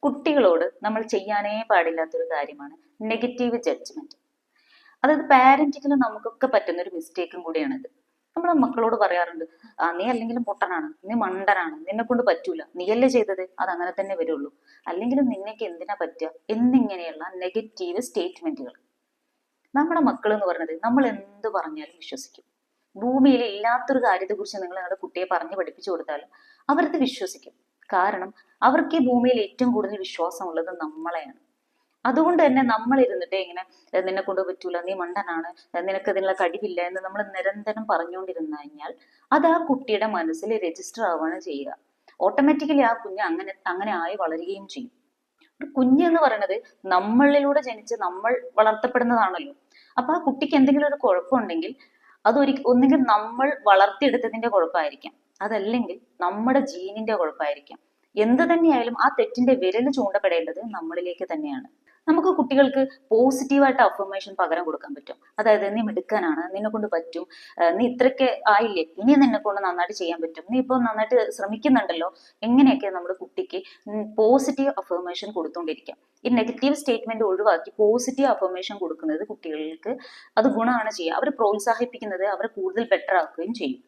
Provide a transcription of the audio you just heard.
കുട്ടികളോട് നമ്മൾ ചെയ്യാനേ പാടില്ലാത്തൊരു കാര്യമാണ് നെഗറ്റീവ് ജഡ്ജ്മെന്റ്. അതായത് പാരന്റിങ്ങിൽ നമുക്കൊക്കെ പറ്റുന്ന ഒരു മിസ്റ്റേക്കും കൂടിയാണിത്. നമ്മൾ മക്കളോട് പറയാറുണ്ട്, നീ അല്ലെങ്കിലും പൊട്ടനാണ്, നീ മണ്ടനാണ്, നിന്നെ കൊണ്ട് പറ്റൂല, നീയല്ലേ ചെയ്തത്, അത് അങ്ങനെ തന്നെ വരുള്ളൂ, അല്ലെങ്കിൽ നിന്നേക്ക് എന്തിനാ പറ്റുക എന്നിങ്ങനെയുള്ള നെഗറ്റീവ് സ്റ്റേറ്റ്മെന്റുകൾ. നമ്മുടെ മക്കൾ എന്ന് പറയുന്നത് നമ്മൾ എന്ത് പറഞ്ഞാലും വിശ്വസിക്കും. ഭൂമിയിൽ ഇല്ലാത്തൊരു കാര്യത്തെക്കുറിച്ച് നിങ്ങൾ നിങ്ങളുടെ കുട്ടിയെ പറഞ്ഞ് പഠിപ്പിച്ചു കൊടുത്താലും അവരത് വിശ്വസിക്കും. കാരണം അവർക്ക് ഈ ഭൂമിയിൽ ഏറ്റവും കൂടുതൽ വിശ്വാസമുള്ളത് നമ്മളെയാണ്. അതുകൊണ്ട് തന്നെ നമ്മൾ ഇരുന്നിട്ട് ഇങ്ങനെ നിന്നെ കൊണ്ട് പറ്റൂല, നീ മണ്ടനാണ്, നിനക്ക് ഇതിനുള്ള കഴിവില്ല എന്ന് നമ്മൾ നിരന്തരം പറഞ്ഞുകൊണ്ടിരുന്നു കഴിഞ്ഞാൽ അത് ആ കുട്ടിയുടെ മനസ്സിൽ രജിസ്റ്റർ ആവുകയാണ് ചെയ്യുക. ഓട്ടോമാറ്റിക്കലി ആ കുഞ്ഞ് അങ്ങനെ ആയി വളരുകയും ചെയ്യും. ഒരു കുഞ്ഞ് എന്ന് പറയുന്നത് നമ്മളിലൂടെ ജനിച്ച് നമ്മൾ വളർത്തപ്പെടുന്നതാണല്ലോ. അപ്പൊ ആ കുട്ടിക്ക് എന്തെങ്കിലും ഒരു കുഴപ്പമുണ്ടെങ്കിൽ അത് ഒന്നുകിൽ നമ്മൾ വളർത്തിയെടുത്തതിന്റെ കുഴപ്പമായിരിക്കാം, അതല്ലെങ്കിൽ നമ്മുടെ ജീനിന്റെ കുഴപ്പമായിരിക്കാം. എന്ത് തന്നെയായാലും ആ തെറ്റിന്റെ വിരൽ ചൂണ്ടപ്പെടേണ്ടത് നമ്മളിലേക്ക് തന്നെയാണ്. നമുക്ക് കുട്ടികൾക്ക് പോസിറ്റീവായിട്ട് അഫർമേഷൻ പകരം കൊടുക്കാൻ പറ്റും. അതായത് നീ മിടുക്കനാണ്, നിന്നെ കൊണ്ട് പറ്റും, നീ ഇത്രയ്ക്ക് ആയില്ലേ, ഇനി നിന്നെ കൊണ്ട് നന്നായിട്ട് ചെയ്യാൻ പറ്റും, നീ ഇപ്പൊ നന്നായിട്ട് ശ്രമിക്കുന്നുണ്ടല്ലോ, എങ്ങനെയൊക്കെ നമ്മുടെ കുട്ടിക്ക് പോസിറ്റീവ് അഫർമേഷൻ കൊടുത്തുകൊണ്ടിരിക്കാം. ഈ നെഗറ്റീവ് സ്റ്റേറ്റ്മെന്റ് ഒഴിവാക്കി പോസിറ്റീവ് അഫർമേഷൻ കൊടുക്കുന്നത് കുട്ടികൾക്ക് അത് ഗുണമാണ് ചെയ്യുക. അവർ പ്രോത്സാഹിപ്പിക്കുന്നത് അവരെ കൂടുതൽ ബെറ്റർ ആക്കുകയും ചെയ്യും.